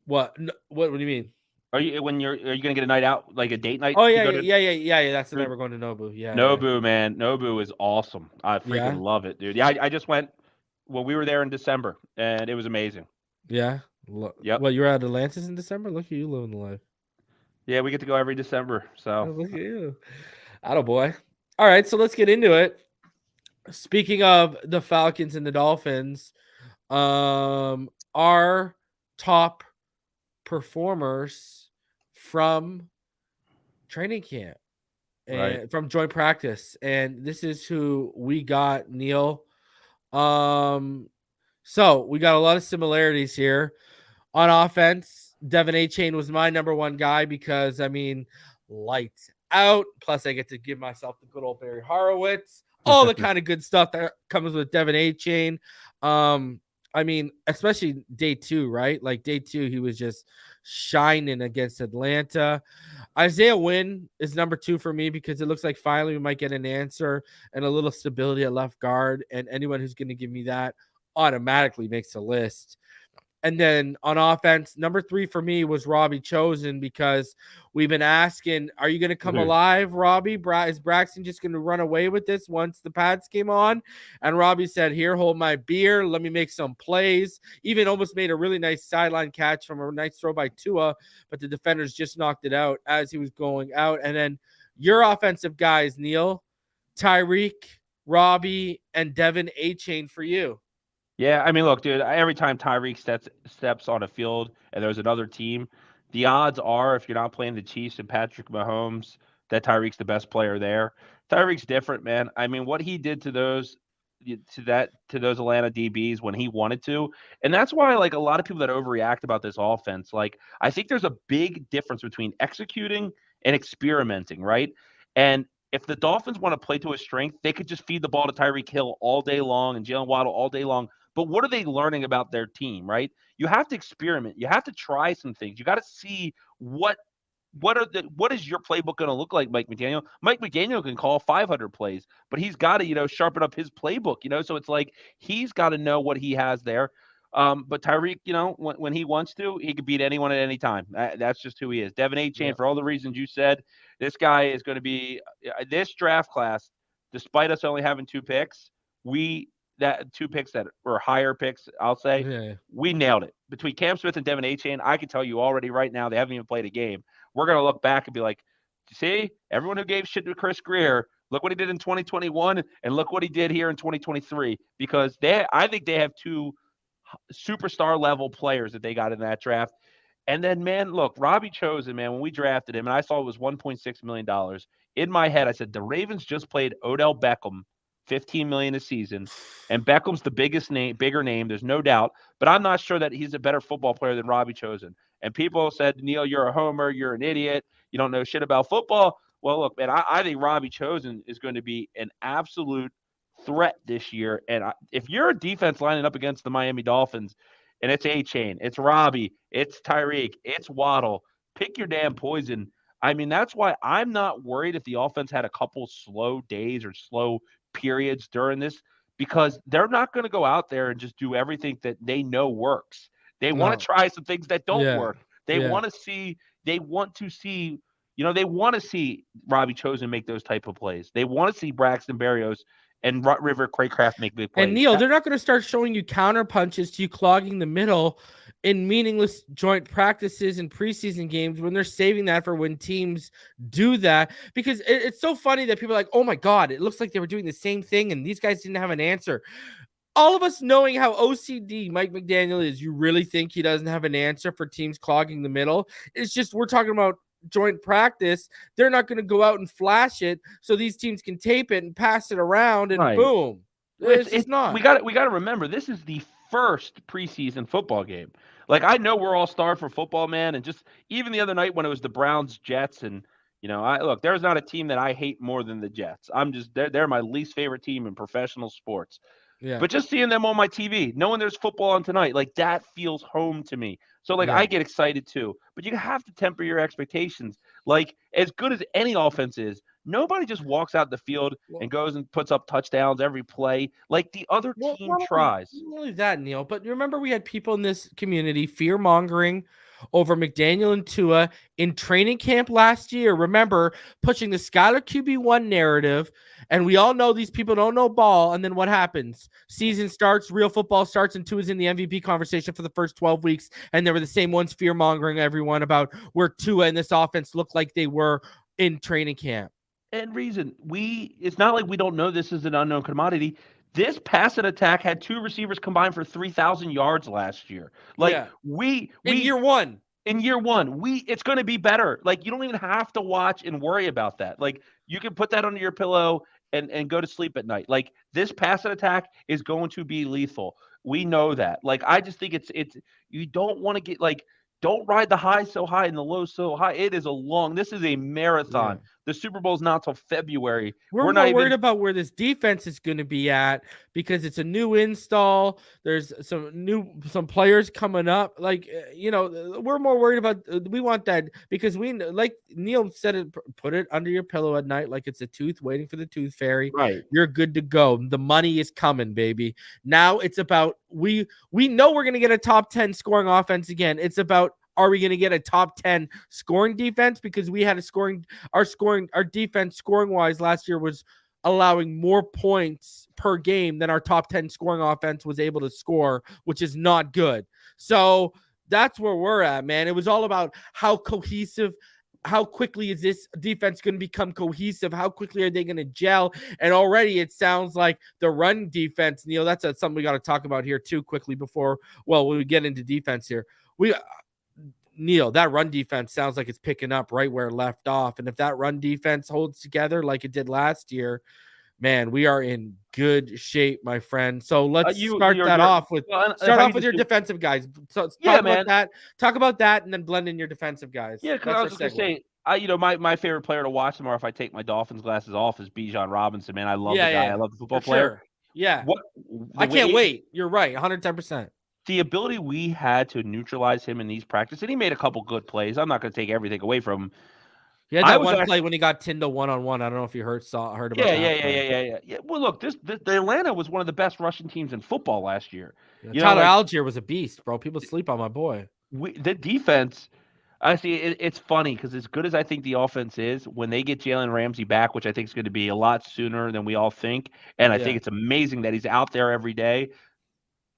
What do you mean? Are you gonna get a night out, like a date night? Oh yeah. That's the night we're going to Nobu. Yeah. Nobu, man. Nobu is awesome. I freaking love it, dude. Yeah, I just went. Well, we were there in December, and it was amazing. Yeah. Yep. Well, you were at Atlantis in December. Look at you living the life. Yeah, we get to go every December. So look at you, attaboy. All right, so let's get into it. Speaking of the Falcons and the Dolphins, our top performers from training camp and from joint practice, and this is who we got, Neal. So we got a lot of similarities here on offense. Devin A-Chain was my number one guy because lights out. Plus, I get to give myself the good old Barry Horowitz, all the kind of good stuff that comes with Devin A-Chain. Especially day 2, right? Like day 2, he was just shining against Atlanta. Isaiah Wynn is number 2 for me because it looks like finally we might get an answer and a little stability at left guard. And anyone who's going to give me that automatically makes a list. And then on offense, number 3 for me was Robbie Chosen because we've been asking, are you going to come alive, Robbie? Is Braxton just going to run away with this once the pads came on? And Robbie said, here, hold my beer. Let me make some plays. Even almost made a really nice sideline catch from a nice throw by Tua, but the defenders just knocked it out as he was going out. And then your offensive guys, Neal, Tyreek, Robbie, and Devin A-Chain for you. Yeah, look, dude, every time Tyreek steps on a field and there's another team, the odds are if you're not playing the Chiefs and Patrick Mahomes, that Tyreek's the best player there. Tyreek's different, man. What he did to those Atlanta DBs when he wanted to, and that's why like a lot of people that overreact about this offense, like I think there's a big difference between executing and experimenting, right? And if the Dolphins want to play to his strength, they could just feed the ball to Tyreek Hill all day long and Jalen Waddle all day long. But what are they learning about their team, right? You have to experiment. You have to try some things. You got to see what is your playbook going to look like, Mike McDaniel? Mike McDaniel can call 500 plays, but he's got to, sharpen up his playbook, So it's like he's got to know what he has there. But Tyreek, when he wants to, he could beat anyone at any time. That's just who he is. Devin A-Chain, for all the reasons you said, this guy is going to be this draft class, despite us only having 2 picks, 2 picks that were higher picks, I'll say, we nailed it. Between Cam Smith and Devin A-Chain, I can tell you already right now, they haven't even played a game. We're going to look back and be like, see, everyone who gave shit to Chris Greer, look what he did in 2021 and look what he did here in 2023, because I think they have 2 superstar level players that they got in that draft. And then, man, look, Robbie Chosen, man, when we drafted him and I saw it was $1.6 million, in my head, I said, the Ravens just played Odell Beckham, $15 million a season, and Beckham's the bigger name, there's no doubt, but I'm not sure that he's a better football player than Robbie Chosen. And people said, Neal, you're a homer, you're an idiot, you don't know shit about football. Well, look, man, I think Robbie Chosen is going to be an absolute threat this year. And if you're a defense lining up against the Miami Dolphins, and it's A-Chain, it's Robbie, it's Tyreek, it's Waddle, pick your damn poison. I mean, that's why I'm not worried if the offense had a couple slow days or slow periods during this, because they're not going to go out there and just do everything that they know works. They want to try some things that don't work. They want to see, they want to see Robbie Chosen make those type of plays. They want to see Braxton Berrios and River Craycraft make big plays. And Neal, they're not going to start showing you counter punches to you clogging the middle in meaningless joint practices and preseason games when they're saving that for when teams do that. Because it's so funny that people are like, oh my God, it looks like they were doing the same thing and these guys didn't have an answer. All of us knowing how OCD Mike McDaniel is, you really think he doesn't have an answer for teams clogging the middle? It's just we're talking about joint practice. They're not going to go out and flash it so these teams can tape it and pass it around and boom. It's not. We got to remember, this is the first preseason football game. Like, I know we're all starved for football, man, and just even the other night when it was the Browns Jets, and look, there's not a team that I hate more than the Jets. They're my least favorite team in professional sports. Yeah. But just seeing them on my TV, knowing there's football on tonight, like, that feels home to me. So, I get excited too. But you have to temper your expectations. Like, as good as any offense is, nobody just walks out the field and goes and puts up touchdowns every play. Like, the other team tries. Not only that, Neal, but remember we had people in this community fear-mongering over McDaniel and Tua in training camp last year. Remember, pushing the Skylar QB1 narrative, and we all know these people don't know ball, and then what happens? Season starts, real football starts, and Tua's in the MVP conversation for the first 12 weeks, and they were the same ones fear-mongering everyone about where Tua and this offense looked like they were in training camp. And reason, it's not like we don't know this is an unknown commodity. This passing attack had 2 receivers combined for 3,000 yards last year. In year one, it's going to be better. Like, you don't even have to watch and worry about that. Like, you can put that under your pillow and go to sleep at night. Like, this passing attack is going to be lethal. We know that. Like, I just think it's you don't want to get, like, don't ride the high so high and the low so high. This is a marathon. Yeah. The Super Bowl is not till February. We're not worried about where this defense is going to be at because it's a new install. There's some players coming up. Like, we're more worried about, we want that because like Neal said, it, put it under your pillow at night like it's a tooth waiting for the tooth fairy. Right. You're good to go. The money is coming, baby. Now it's about, we know we're going to get a top 10 scoring offense again. It's about, are we going to get a top 10 scoring defense? Because we had our defense scoring wise last year was allowing more points per game than our top 10 scoring offense was able to score, which is not good. So that's where we're at, man. It was all about how cohesive, how quickly is this defense going to become cohesive? How quickly are they going to gel? And already it sounds like the run defense, Neal, that's something we got to talk about here too quickly before, when we get into defense here. Neal, that run defense sounds like it's picking up right where it left off. And if that run defense holds together like it did last year, man, we are in good shape, my friend. So let's start off with your defensive guys. So talk about that and then blend in your defensive guys. Yeah, because I was just going to say, my favorite player to watch tomorrow, if I take my Dolphins glasses off, is Bijan Robinson, man. I love the guy. I love the football player. Sure. Yeah. I can't wait. You're right. 110%. The ability we had to neutralize him in these practices, and he made a couple good plays. I'm not going to take everything away from him. He had that one play when he got Tindo one-on-one. I don't know if you heard about that. Yeah. Well, look, the Atlanta was one of the best rushing teams in football last year. Tyler Algier was a beast, bro. People sleep on my boy. The defense, I see. It's funny because as good as I think the offense is, when they get Jalen Ramsey back, which I think is going to be a lot sooner than we all think, and I think it's amazing that he's out there every day.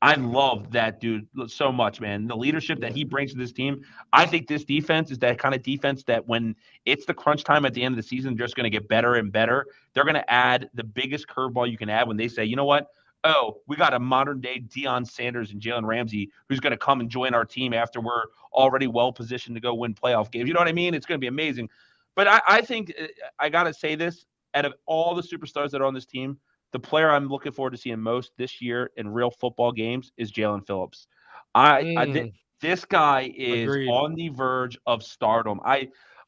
I love that dude so much, man. The leadership that he brings to this team. I think this defense is that kind of defense that when it's the crunch time at the end of the season, they're just going to get better and better. They're going to add the biggest curveball you can add when they say, you know what? Oh, we got a modern-day Deion Sanders and Jalen Ramsey who's going to come and join our team after we're already well-positioned to go win playoff games. You know what I mean? It's going to be amazing. But I think I got to say this. Out of all the superstars that are on this team, the player I'm looking forward to seeing most this year in real football games is Jalen Phillips. This guy is on the verge of stardom.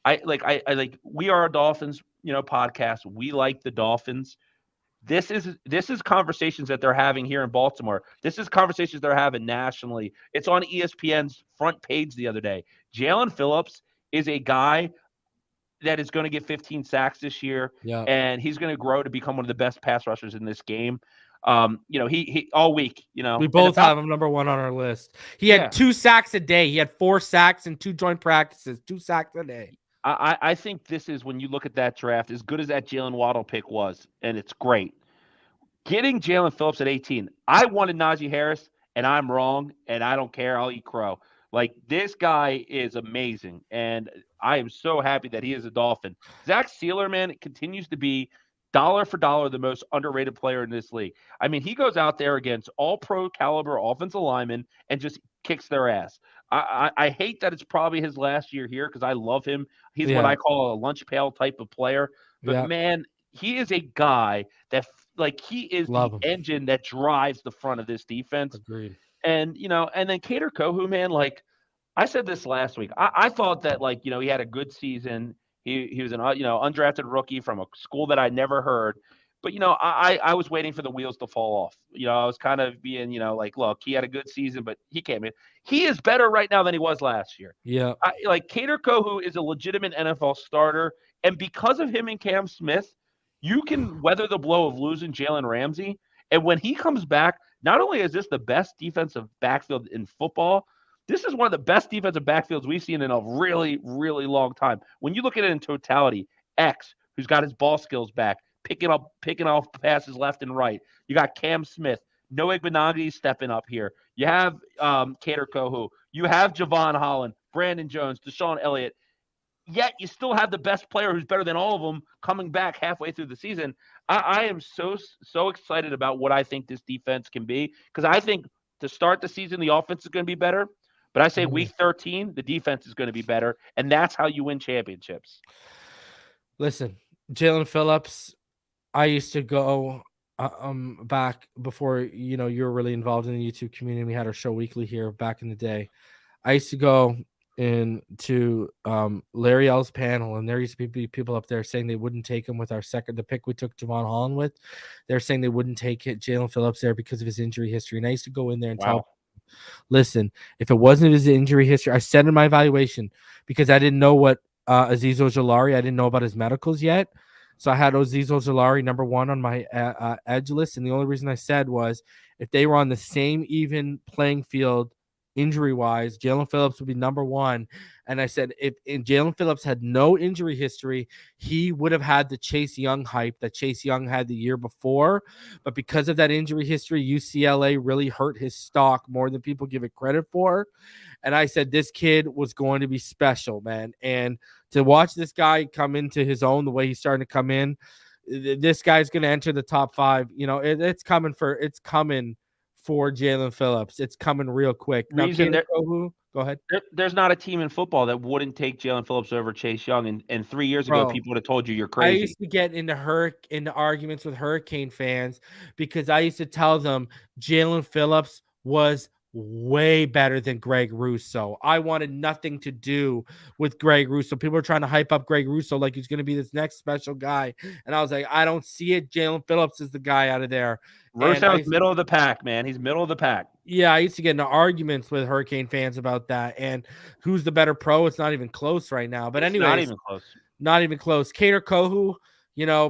We are a Dolphins, podcast. We like the Dolphins. This is conversations that they're having here in Baltimore. This is conversations they're having nationally. It's on ESPN's front page the other day. Jalen Phillips is a guy that is going to get 15 sacks this year, and he's going to grow to become one of the best pass rushers in this game. He all week, we both have him number one on our list. He had 2 sacks a day. He had 4 sacks in 2 joint practices, 2 sacks a day. I think this is, when you look at that draft, as good as that Jalen Waddle pick was, and it's great. Getting Jalen Phillips at 18, I wanted Najee Harris, and I'm wrong, and I don't care. I'll eat crow. Like, this guy is amazing, and I am so happy that he is a Dolphin. Zach Sealer, man, continues to be dollar for dollar the most underrated player in this league. I mean, he goes out there against all-pro caliber offensive linemen and just kicks their ass. I hate that it's probably his last year here because I love him. He's what I call a lunch pail type of player. But, man, he is a guy that, he is the engine that drives the front of this defense. Agreed. And, and then Kader Kohou, man, I said this last week. I thought that, he had a good season. He was an, undrafted rookie from a school that I never heard. But, I was waiting for the wheels to fall off. I was kind of being, look, he had a good season, but he came in. He is better right now than he was last year. Yeah. Kader Kohou is a legitimate NFL starter. And because of him and Cam Smith, you can weather the blow of losing Jalen Ramsey. And when he comes back, not only is this the best defensive backfield in football, this is one of the best defensive backfields we've seen in a really, really long time. When you look at it in totality, X, who's got his ball skills back, picking off passes left and right. You got Cam Smith, Noah Igbenogany stepping up here. You have Kader Kohou. You have Javon Holland, Brandon Jones, Deshaun Elliott. Yet you still have the best player who's better than all of them coming back halfway through the season. I am so excited about what I think this defense can be, because I think to start the season, the offense is going to be better. But I say week 13, the defense is going to be better, and that's how you win championships. Listen, Jalen Phillips, I used to go back before, you were really involved in the YouTube community. We had our show weekly here back in the day. I used to go into Larry L's panel, and there used to be people up there saying they wouldn't take him with the pick we took Javon Holland with. They're saying they wouldn't take Jalen Phillips there because of his injury history. And I used to go in there and tell, listen, if it wasn't his injury history, I said in my evaluation, because I didn't know what Azeez Ojulari, I didn't know about his medicals yet. So I had Azeez Ojulari number 1 on my edge list. And the only reason I said was if they were on the same even playing field injury-wise, Jalen Phillips would be number 1. And I said if Jalen Phillips had no injury history, he would have had the Chase Young hype that Chase Young had the year before. But because of that injury history, UCLA really hurt his stock more than people give it credit for. And I said this kid was going to be special, man. And to watch this guy come into his own the way he's starting to come in, this guy's going to enter the top 5. It's coming for Jalen Phillips. It's coming real quick. Now, go ahead. There's not a team in football that wouldn't take Jalen Phillips over Chase Young. And 3 years ago, people would have told you you're crazy. I used to get into arguments with Hurricane fans because I used to tell them Jalen Phillips was way better than Greg Rousseau. I wanted nothing to do with Greg Rousseau. People are trying to hype up Greg Rousseau like he's going to be this next special guy. And I was like, I don't see it. Jalen Phillips is the guy out of there. Rousseau's middle of the pack, man. He's middle of the pack. Yeah, I used to get into arguments with Hurricane fans about that. And who's the better pro? It's not even close right now. But anyway, not even close. Kader Kohou,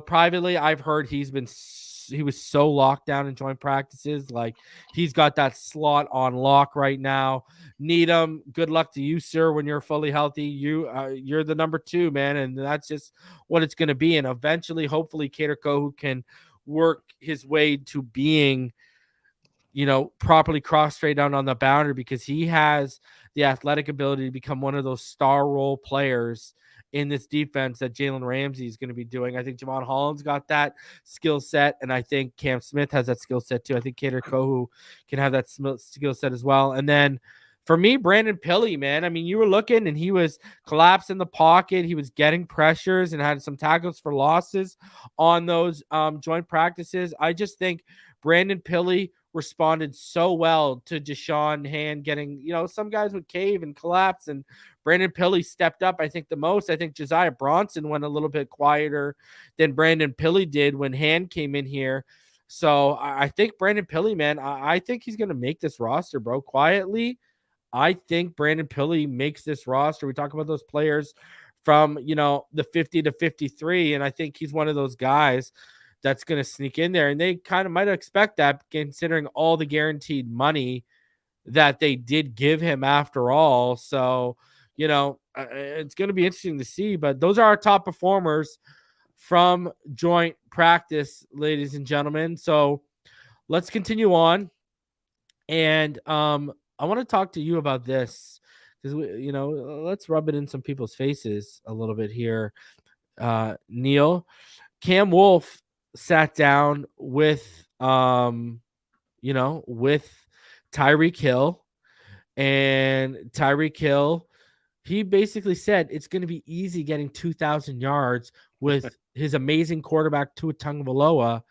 privately, I've heard he was so locked down in joint practices. Like, he's got that slot on lock right now. Needham, good luck to you, sir, when you're fully healthy. You're the number 2, man, and that's just what it's going to be. And eventually, hopefully, Kader Kohou can work his way to being, properly cross straight down on the boundary, because he has the athletic ability to become one of those star role players in this defense that Jalen Ramsey is going to be doing. I think Javon Holland's got that skill set, and I think Cam Smith has that skill set too. I think Kader Kohou can have that skill set as well. And then for me, Brandon Pilley, man, I mean, you were looking and he was collapsed in the pocket. He was getting pressures and had some tackles for losses on those joint practices. I just think Brandon Pilley responded so well to Deshaun Hand getting, some guys would cave and collapse, and Brandon Pilley stepped up, I think, the most. I think Josiah Bronson went a little bit quieter than Brandon Pilley did when Hand came in here. So I think Brandon Pilley, man, I think he's going to make this roster, bro, quietly. I think Brandon Pilley makes this roster. We talk about those players from, the 50 to 53, and I think he's one of those guys that's going to sneak in there. And they kind of might expect that, considering all the guaranteed money that they did give him after all. So, it's going to be interesting to see. But those are our top performers from joint practice, ladies and gentlemen. So let's continue on. And I want to talk to you about this because, let's rub it in some people's faces a little bit here. Neal, Cam Wolf sat down with, with Tyreek Hill, and Tyreek Hill, he basically said it's going to be easy getting 2,000 yards with his amazing quarterback Tua Tagovailoa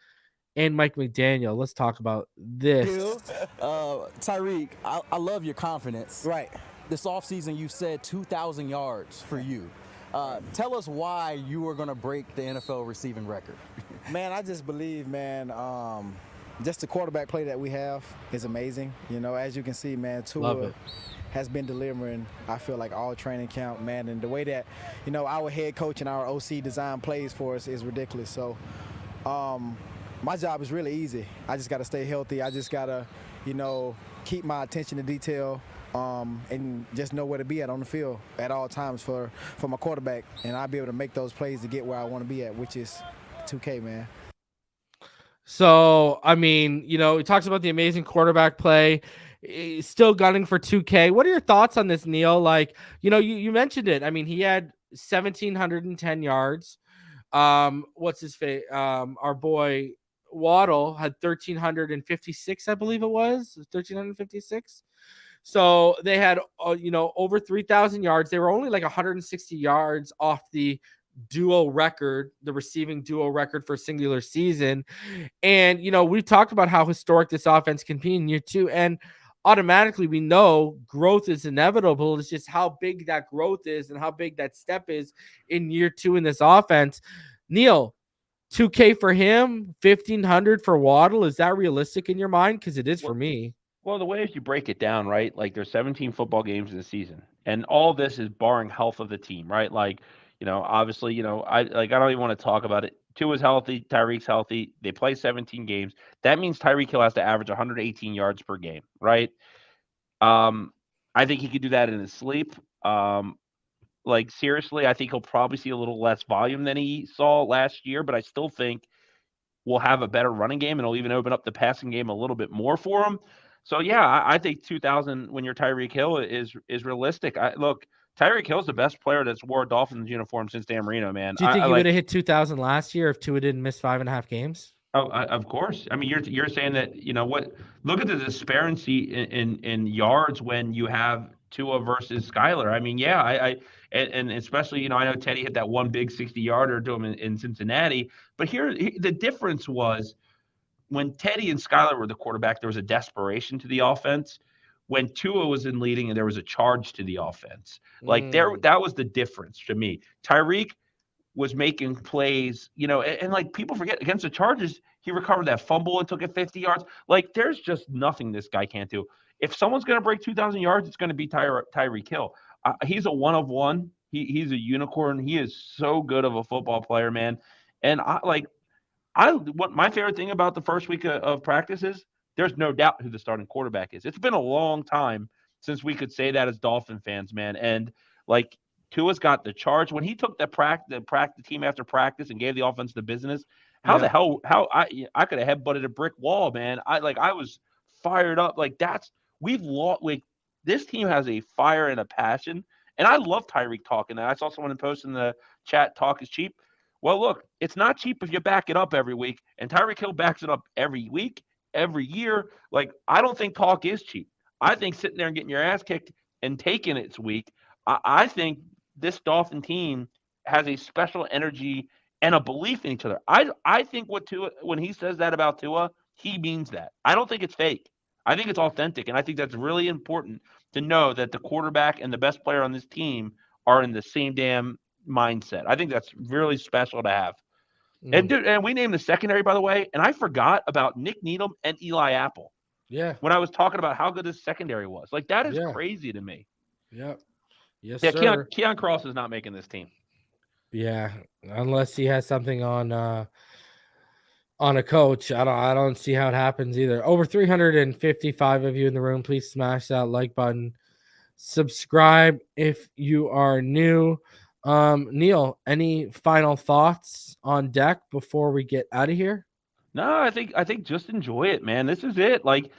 and Mike McDaniel. Let's talk about this. Tyreek, I love your confidence. Right. This offseason, you said 2,000 yards for you. Tell us why you were going to break the NFL receiving record. Man, I just believe, man, just the quarterback play that we have is amazing. As you can see, man, Tua has been delivering, I feel like, all training camp, man. And the way that, our head coach and our OC design plays for us is ridiculous. So, my job is really easy. I just got to stay healthy. I just got to, keep my attention to detail and just know where to be at on the field at all times for my quarterback. And I'll be able to make those plays to get where I want to be at, which is 2K, man. So, I mean, he talks about the amazing quarterback play. He's still gunning for 2K. What are your thoughts on this, Neal? Like, you mentioned it. I mean, he had 1,710 yards. What's his face? Our boy Waddle had 1,356, I believe it was 1,356. So they had, over 3,000 yards. They were only like 160 yards off the duo record, the receiving duo record for a singular season. And, we've talked about how historic this offense can be in year two. And automatically we know growth is inevitable. It's just how big that growth is and how big that step is in year two in this offense. Neal, 2K for him, 1,500 for Waddle. Is that realistic in your mind? Because it is for me. Well, the way is you break it down, right? Like there's 17 football games in the season, and all this is barring health of the team, right? Like, obviously, I don't even want to talk about it. Tua's healthy, Tyreek's healthy. They play 17 games. That means Tyreek Hill has to average 118 yards per game, right? I think he could do that in his sleep. Seriously, I think he'll probably see a little less volume than he saw last year, but I still think we'll have a better running game, and it'll even open up the passing game a little bit more for him. So, yeah, I think 2,000 when you're Tyreek Hill is realistic. Look, Tyreek Hill's the best player that's wore a Dolphins uniform since Dan Marino, man. Do you think he would have hit 2,000 last year if Tua didn't miss 5.5 games? Oh, of course. I mean, you're saying that, look at the disparity in yards when you have Tua versus Skyler. I mean, yeah, and especially, I know Teddy hit that one big 60-yarder to him in Cincinnati, but here the difference was when Teddy and Skyler were the quarterback, there was a desperation to the offense. When Tua was in leading, and there was a charge to the offense. That was the difference to me. Tyreek was making plays, and people forget, against the Chargers, he recovered that fumble and took it 50 yards. There's just nothing this guy can't do. If someone's going to break 2,000 yards, it's going to be Tyreek Hill. He's a one of one. He's a unicorn. He is so good of a football player, man. And what my favorite thing about the first week of practice is there's no doubt who the starting quarterback is. It's been a long time since we could say that as Dolphin fans, man. And Tua's got the charge. When he took the team after practice and gave the offense the business, how I could have headbutted a brick wall, man. I was fired up. We've lost. This team has a fire and a passion, and I love Tyreek talking. I saw someone post in the chat, "Talk is cheap." Well, look, it's not cheap if you back it up every week, and Tyreek Hill backs it up every week, every year. I don't think talk is cheap. I think sitting there and getting your ass kicked and taking it's weak. I think this Dolphin team has a special energy and a belief in each other. I think what Tua, when he says that about Tua, he means that. I don't think it's fake. I think it's authentic, and I think that's really important to know that the quarterback and the best player on this team are in the same damn mindset. I think that's really special to have. And dude, and we named the secondary, by the way, and I forgot about Nick Needham and Eli Apple. Yeah. When I was talking about how good this secondary was. Like, that is crazy to me. Yep. Yes, Yeah, sir. Keon Cross is not making this team. Yeah, unless he has something on a coach. I don't see how it happens either. Over 355 of you in the room. Please smash that like button. Subscribe if you are new. Neal, any final thoughts on deck before we get out of here? No, I think just enjoy it, man. This is it. Like,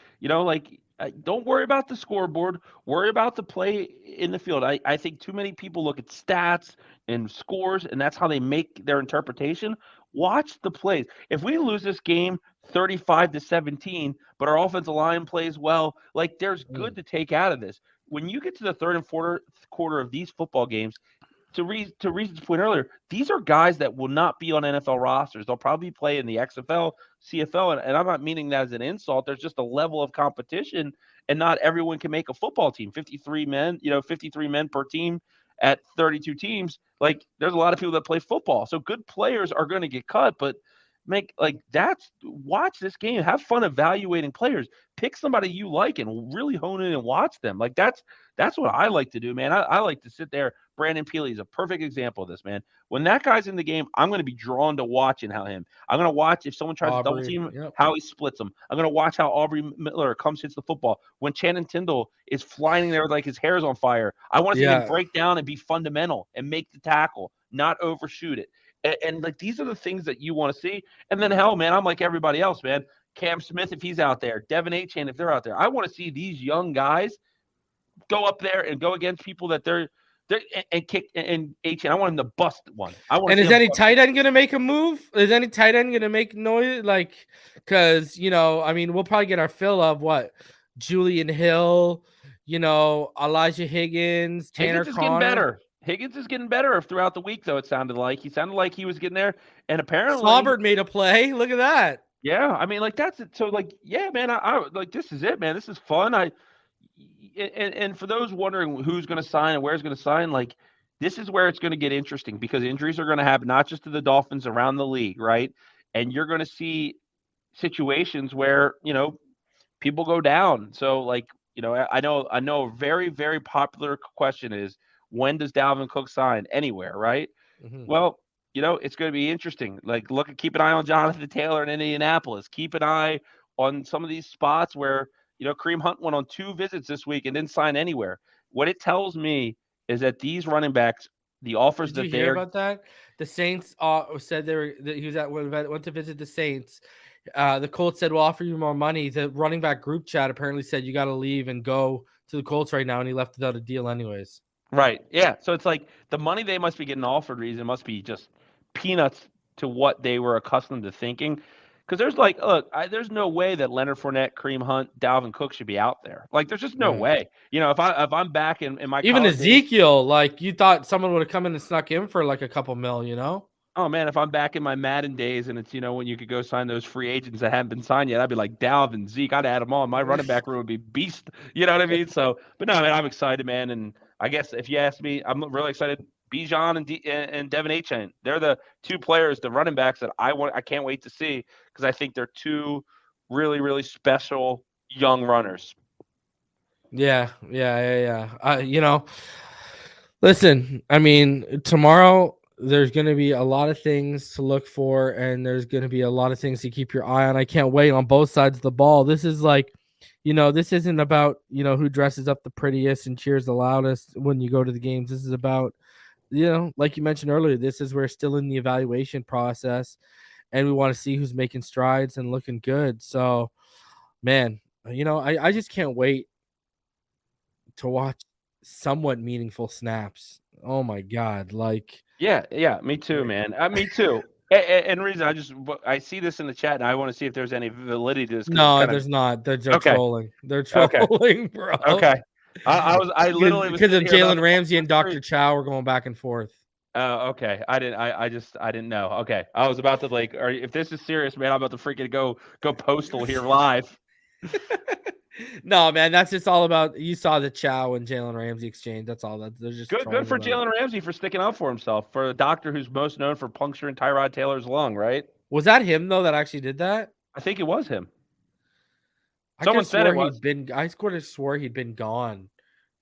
don't worry about the scoreboard. Worry about the play in the field. I think too many people look at stats and scores, and that's how they make their interpretation. Watch the plays. If we lose this game 35-17, but our offensive line plays well, like, there's good to take out of this. When you get to the third and fourth quarter of these football games, to Reason's point earlier, these are guys that will not be on NFL rosters. They'll probably play in the XFL, CFL, and I'm not meaning that as an insult. There's just a level of competition, and not everyone can make a football team. 53 men, 53 men per team at 32 teams. Like, there's a lot of people that play football. So good players are going to get cut, but watch this game. Have fun evaluating players. Pick somebody you like and really hone in and watch them. Like, that's what I like to do, man. I like to sit there. Brandon Peely is a perfect example of this, man. When that guy's in the game, I'm going to be drawn to watching I'm going to watch if someone tries to double team, how he splits them. I'm going to watch how Aubrey Miller hits the football. When Channing Tindall is flying there like his hair's on fire, I want to see him break down and be fundamental and make the tackle, not overshoot it. And like, these are the things that you want to see. And then, hell, man, I'm like everybody else, man. Cam Smith, if he's out there, Devin Achane, if they're out there, I want to see these young guys go up there and go against people that they're and kick and Achane. I want him to bust one. And is any tight end going to make a move? Is any tight end going to make noise? Like, because, we'll probably get our fill of what? Julian Hill, Elijah Higgins, Tanner Higgins is Connor. Getting better. Higgins is getting better throughout the week, though. It sounded like he was getting there, and apparently Saubert made a play. Look at that. Yeah, I mean, like, that's it. So, like, yeah, man, I like, this is it, man. This is fun. And for those wondering who's going to sign and where's going to sign, like, this is where it's going to get interesting, because injuries are going to happen not just to the Dolphins, around the league, right? And you're going to see situations where people go down. So, like, I know a very, very popular question is, when does Dalvin Cook sign anywhere, right? Mm-hmm. Well, it's going to be interesting. Like, keep an eye on Jonathan Taylor in Indianapolis. Keep an eye on some of these spots where, Kareem Hunt went on 2 visits this week and didn't sign anywhere. What it tells me is that these running backs, the offers Did that you hear about that? The Saints said he was went to visit the Saints. The Colts said, we'll offer you more money. The running back group chat apparently said, you got to leave and go to the Colts right now. And he left without a deal anyways. Right. Yeah. So it's like the money they must be getting offered must be just peanuts to what they were accustomed to thinking. Because there's no way that Leonard Fournette, Kareem Hunt, Dalvin Cook should be out there. Like, there's just no way. If I'm back in my even Ezekiel, like, you thought someone would have come in and snuck him for like a couple mil, Oh man, if I'm back in my Madden days and it's when you could go sign those free agents that haven't been signed yet, I'd be like Dalvin, Zeke, I'd add them all. My running back room would be beast. You know what I mean? So, but no, man, I'm excited, man, and I guess if you ask me, I'm really excited. Bijan and Devin Achane, they're the 2 players, the running backs that I can't wait to see, because I think they're 2 really, really special young runners. Yeah. Listen, I mean, tomorrow there's going to be a lot of things to look for, and there's going to be a lot of things to keep your eye on. I can't wait on both sides of the ball. This is like, this isn't about, who dresses up the prettiest and cheers the loudest when you go to the games. This is about, like you mentioned earlier, this is where still in the evaluation process, and we want to see who's making strides and looking good. So, man, I just can't wait to watch somewhat meaningful snaps. Oh my God. Like, yeah, me too, man. Me too. And reason I see this in the chat, and I want to see if there's any validity to this. No, there's not. They're trolling. They're trolling, bro. Okay. I literally because of Jalen Ramsey and Dr. Chow were going back and forth. Oh, okay. I didn't know. Okay. I was about to like, or if this is serious, man, I'm about to freaking go postal here live. No, man, that's just all about. You saw the Chow and Jalen Ramsey exchange. That's all that they're just Good for Jalen Ramsey for sticking up for himself, for a doctor who's most known for puncturing Tyrod Taylor's lung, right? Was that him though that actually did that? I think it was him. Someone said it was. I could have swore he'd been gone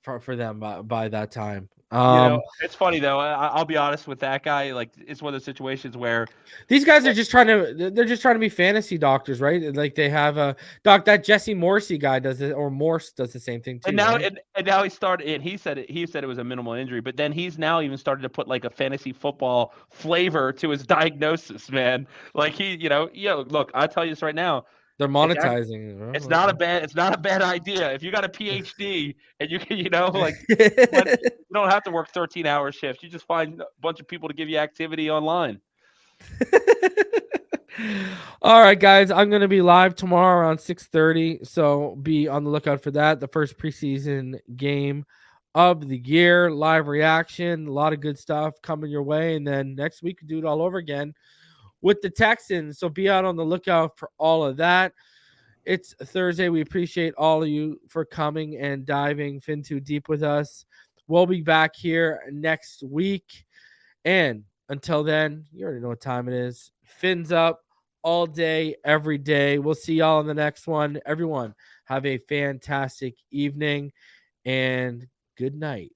for them by that time. It's funny though. I'll be honest with that guy. Like, it's one of those situations where these guys are just trying to be fantasy doctors, right? Like they have a doc that Jesse Morse guy does it, or Morse does the same thing too. And now, right? and now he started. And he said it was a minimal injury, but then he's now even started to put like a fantasy football flavor to his diagnosis, man. Like look, I'll tell you this right now. They're monetizing. It's not a bad idea. If you got a PhD and you can, you don't have to work 13-hour shifts. You just find a bunch of people to give you activity online. All right, guys. I'm going to be live tomorrow around 6:30, so be on the lookout for that. The first preseason game of the year, live reaction, a lot of good stuff coming your way, and then next week we do it all over again with the Texans. So be out on the lookout for all of that. It's Thursday. We appreciate all of you for coming and diving fin too deep with us. We'll be back here next week. And until then, you already know what time it is. Fins up all day, every day. We'll see y'all in the next one. Everyone, have a fantastic evening and good night.